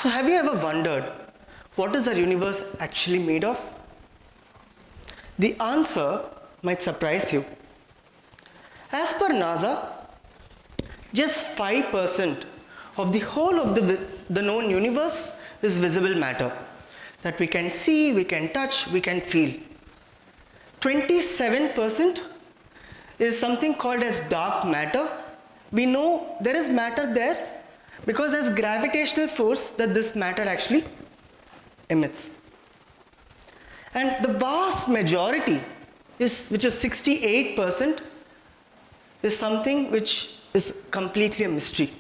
So have you ever wondered, what is our universe actually made of? The answer might surprise you. As per NASA, just 5% of the whole of the known universe is visible matter that we can see, we can touch, we can feel. 27% is something called as dark matter. We know there is matter there because there's gravitational force that this matter actually emits. And the vast majority, which is 68%, is something which is completely a mystery.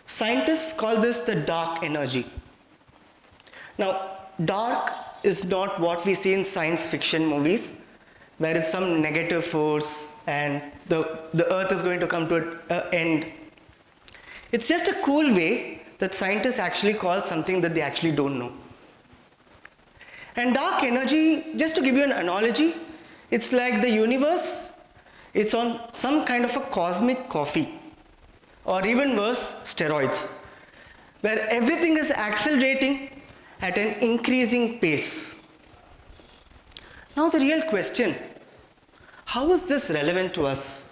Scientists call this the dark energy. Now, dark is not what we see in science fiction movies, where it's some negative force and the earth is going to come to an end. It's just a cool way that scientists actually call something that they actually don't know. And dark energy, just to give you an analogy, it's like the universe, it's on some kind of a cosmic coffee, or even worse, steroids, where everything is accelerating at an increasing pace. Now the real question, how is this relevant to us?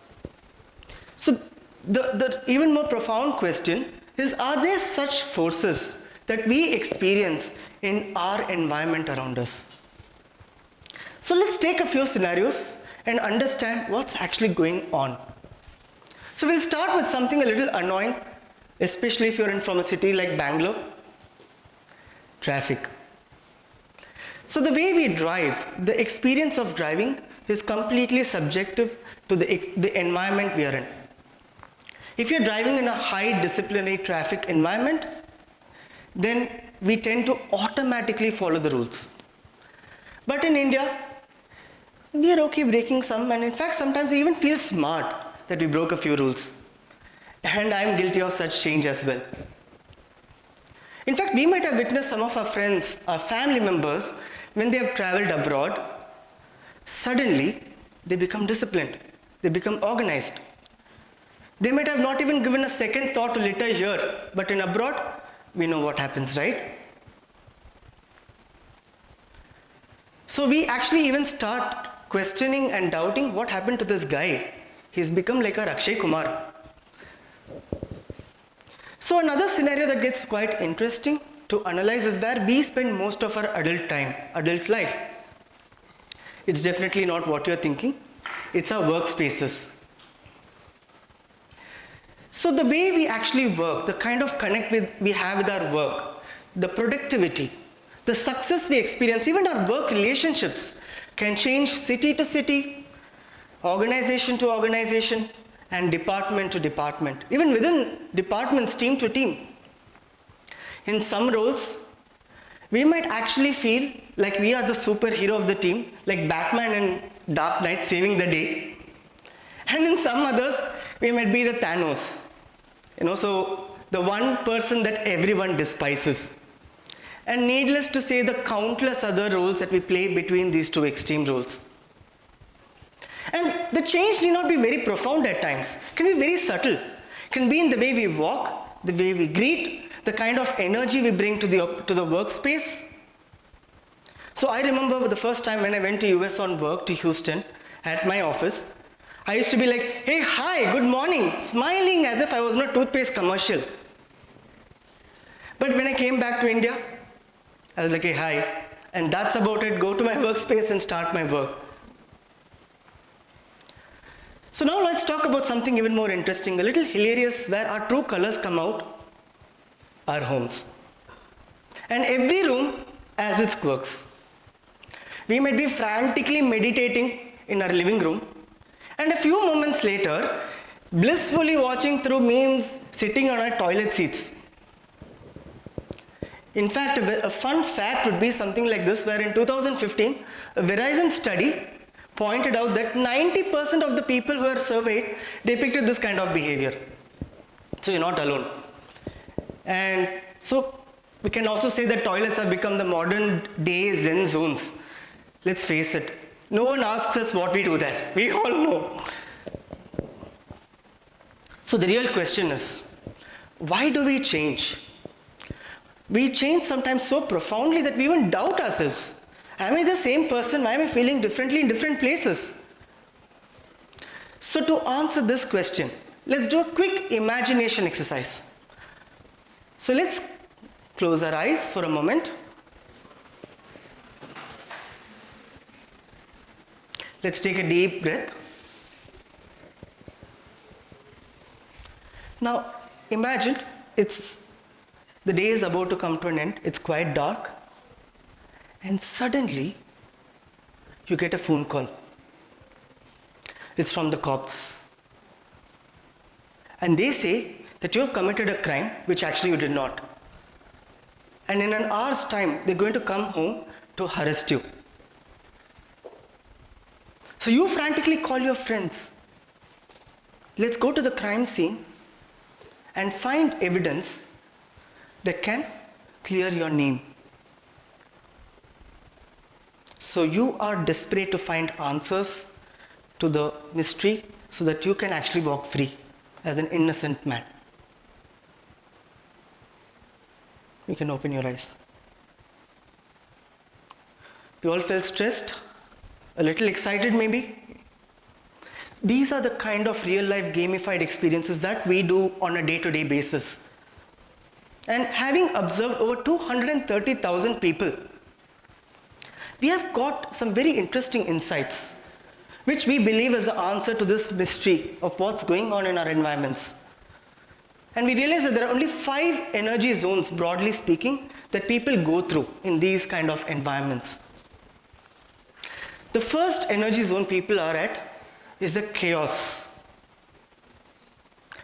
So the even more profound question is, are there such forces that we experience in our environment around us? So let's take a few scenarios and understand what's actually going on. So we'll start with something a little annoying, especially if you're from a city like Bangalore. Traffic. So the way we drive, the experience of driving is completely subjective to the environment we are in. If you're driving in a high disciplinary traffic environment, then we tend to automatically follow the rules. But in India, we are okay breaking some, and in fact sometimes we even feel smart that we broke a few rules. And I'm guilty of such change as well. In fact, we might have witnessed some of our friends, our family members, when they have traveled abroad, suddenly they become disciplined, they become organized. They might have not even given a second thought to litter here, but in abroad, we know what happens, right? So we actually even start questioning and doubting what happened to this guy. He's become like a Akshay Kumar. So another scenario that gets quite interesting to analyze is where we spend most of our adult life. It's definitely not what you're thinking. It's our workspaces. So the way we actually work, the kind of connect we have with our work, the productivity, the success we experience, even our work relationships can change city to city, organization to organization, and department to department, even within departments, team to team. In some roles, we might actually feel like we are the superhero of the team, like Batman in Dark Knight saving the day. And in some others, we might be the Thanos, so the one person that everyone despises. And needless to say, the countless other roles that we play between these two extreme roles. And the change need not be very profound at times. It can be very subtle. It can be in the way we walk, the way we greet, the kind of energy we bring to the workspace. So I remember the first time when I went to US on work to Houston at my office, I used to be like, hey, hi, good morning, smiling as if I was in a toothpaste commercial. But when I came back to India, I was like, hey, hi, and that's about it. Go to my workspace and start my work. So now let's talk about something even more interesting, a little hilarious, where our true colors come out, our homes. And every room has its quirks. We might be frantically meditating in our living room, and a few moments later, blissfully watching through memes, sitting on our toilet seats. In fact, a fun fact would be something like this, where in 2015, a Verizon study pointed out that 90% of the people who are surveyed depicted this kind of behavior. So you're not alone. And so we can also say that toilets have become the modern day Zen zones. Let's face it, no one asks us what we do there. We all know. So the real question is, why do we change? We change sometimes so profoundly that we even doubt ourselves. Am I the same person? Why am I feeling differently in different places? So to answer this question, let's do a quick imagination exercise. So let's close our eyes for a moment. Let's take a deep breath. Now imagine the day is about to come to an end. It's quite dark. And suddenly you get a phone call. It's from the cops. And they say that you have committed a crime which actually you did not. And in an hour's time, they're going to come home to arrest you. So you frantically call your friends. Let's go to the crime scene and find evidence that can clear your name. So you are desperate to find answers to the mystery so that you can actually walk free as an innocent man. You can open your eyes. We all felt stressed, a little excited maybe. These are the kind of real-life gamified experiences that we do on a day-to-day basis. And having observed over 230,000 people, we have got some very interesting insights, which we believe is the answer to this mystery of what's going on in our environments. And we realize that there are only 5 energy zones, broadly speaking, that people go through in these kind of environments. The first energy zone people are at is the chaos.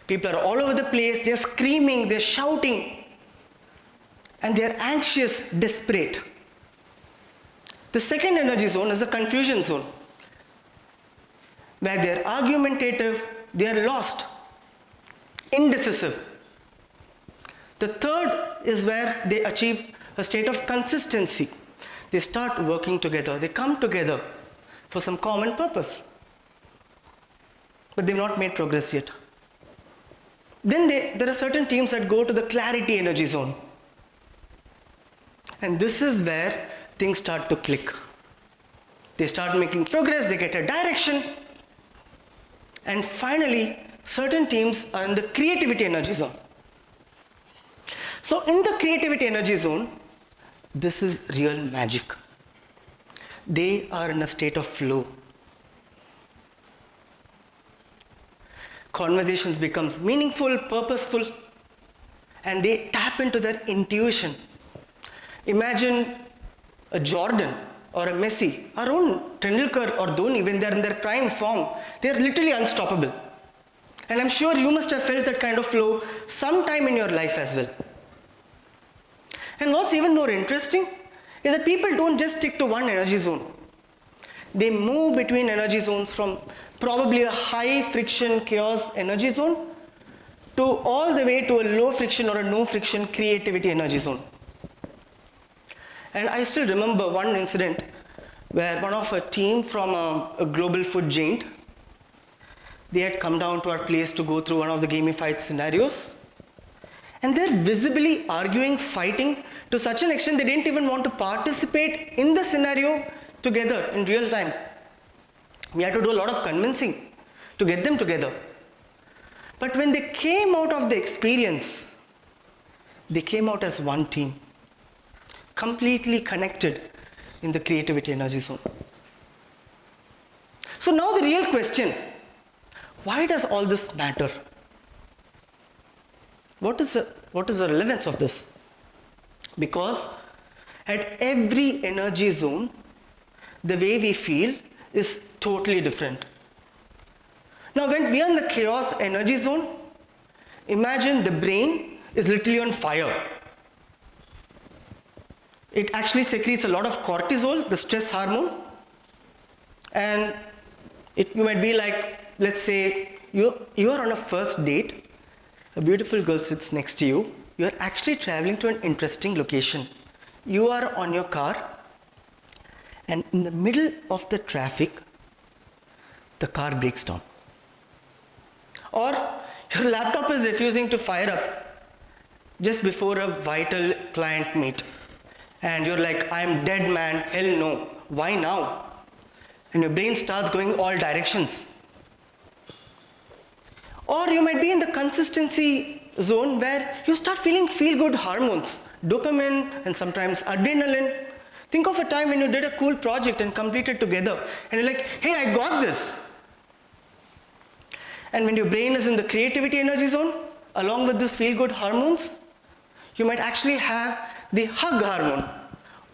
People are all over the place, they're screaming, they're shouting, and they're anxious, desperate. The second energy zone is the confusion zone, where they're argumentative, they're lost, indecisive. The third is where they achieve a state of consistency. They start working together, they come together for some common purpose. But they've not made progress yet. Then there are certain teams that go to the clarity energy zone. And this is where things start to click. They start making progress, they get a direction. And finally, certain teams are in the creativity energy zone. So in the creativity energy zone, this is real magic. They are in a state of flow. Conversations becomes meaningful, purposeful, and they tap into their intuition. Imagine a Jordan or a Messi, our own Tendulkar or Dhoni, when they're in their prime form, they're literally unstoppable. And I'm sure you must have felt that kind of flow sometime in your life as well. And what's even more interesting is that people don't just stick to one energy zone. They move between energy zones from probably a high friction chaos energy zone to all the way to a low friction or a no friction creativity energy zone. And I still remember one incident where one of a team from a global food giant, they had come down to our place to go through one of the gamified scenarios. And they're visibly arguing, fighting to such an extent they didn't even want to participate in the scenario together in real time. We had to do a lot of convincing to get them together. But when they came out of the experience, they came out as one team, completely connected in the creativity energy zone. So now the real question, why does all this matter? What is the relevance of this? Because at every energy zone, the way we feel is totally different. Now when we are in the chaos energy zone, imagine the brain is literally on fire. It actually secretes a lot of cortisol, the stress hormone, and you might be like, let's say you are on a first date, a beautiful girl sits next to you, you are actually traveling to an interesting location. You are on your car, and in the middle of the traffic, the car breaks down. Or your laptop is refusing to fire up, just before a vital client meet. And you're like, I'm dead man, hell no. Why now? And your brain starts going all directions. Or you might be in the consistency zone where you start feeling feel-good hormones, dopamine and sometimes adrenaline. Think of a time when you did a cool project and completed together, and you're like, hey, I got this. And when your brain is in the creativity energy zone, along with this feel-good hormones, you might actually have the hug hormone,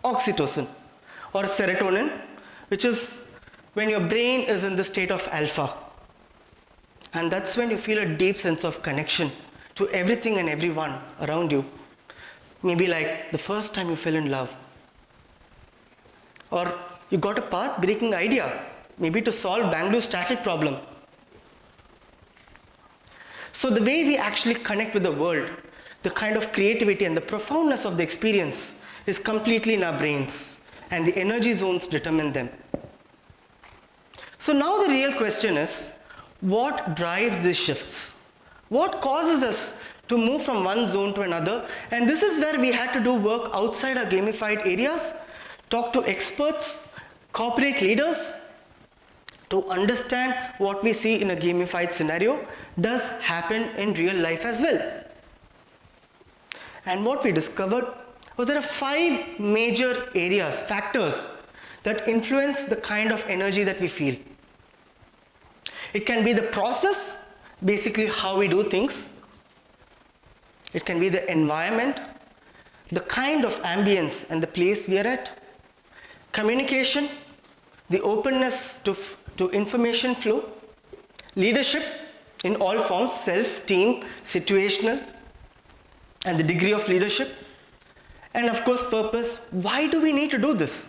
oxytocin, or serotonin, which is when your brain is in the state of alpha. And that's when you feel a deep sense of connection to everything and everyone around you. Maybe like the first time you fell in love. Or you got a path-breaking idea, maybe to solve Bangalore's traffic problem. So the way we actually connect with the world, the kind of creativity and the profoundness of the experience is completely in our brains, and the energy zones determine them. So now the real question is, what drives these shifts? What causes us to move from one zone to another? And this is where we had to do work outside our gamified areas, talk to experts, corporate leaders, to understand what we see in a gamified scenario does happen in real life as well. And what we discovered was there are 5 major areas, factors, that influence the kind of energy that we feel. It can be the process, basically how we do things. It can be the environment, the kind of ambience and the place we are at. Communication, the openness to information flow. Leadership in all forms, self, team, situational, and the degree of leadership. And of course, purpose. Why do we need to do this?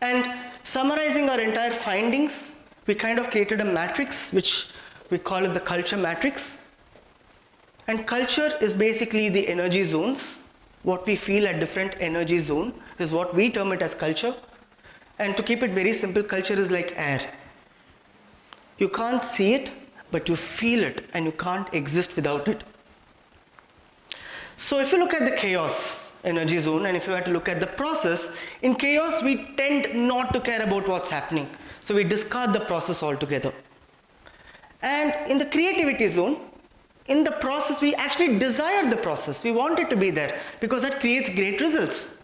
And summarizing our entire findings, we kind of created a matrix, which we call it the culture matrix. And culture is basically the energy zones. What we feel at different energy zone is what we term it as culture. And to keep it very simple, culture is like air. You can't see it, but you feel it, and you can't exist without it. So if you look at the chaos energy zone, and if you were to look at the process, in chaos we tend not to care about what's happening. So we discard the process altogether. And in the creativity zone, in the process we actually desire the process. We want it to be there because that creates great results.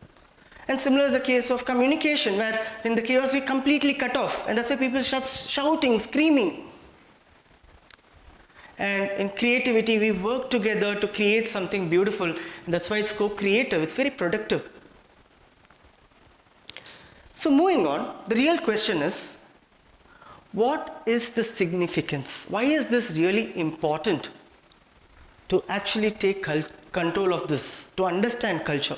And similar is the case of communication, where in the chaos we completely cut off, and that's why people start shouting, screaming. And in creativity, we work together to create something beautiful, and that's why it's co-creative, it's very productive. So moving on, the real question is, what is the significance? Why is this really important to actually take control of this, to understand culture?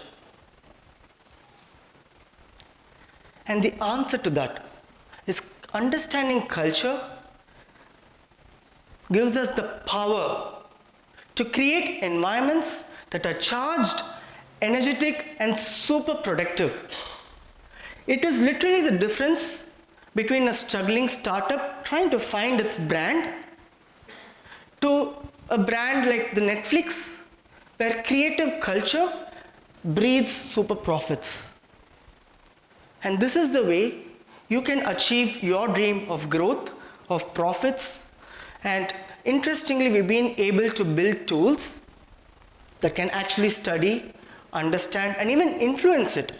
And the answer to that is understanding culture gives us the power to create environments that are charged, energetic, and super productive. It is literally the difference between a struggling startup trying to find its brand to a brand like the Netflix, where creative culture breeds super profits. And this is the way you can achieve your dream of growth, of profits. And interestingly, we've been able to build tools that can actually study, understand, and even influence it.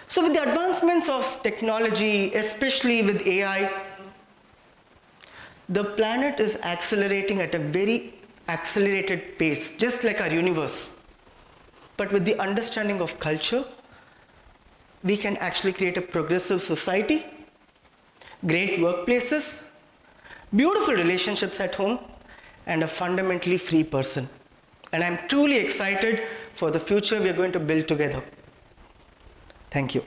So with the advancements of technology, especially with AI, the planet is accelerating at a very accelerated pace, just like our universe. But with the understanding of culture, we can actually create a progressive society, great workplaces, beautiful relationships at home, and a fundamentally free person. And I'm truly excited for the future we are going to build together. Thank you.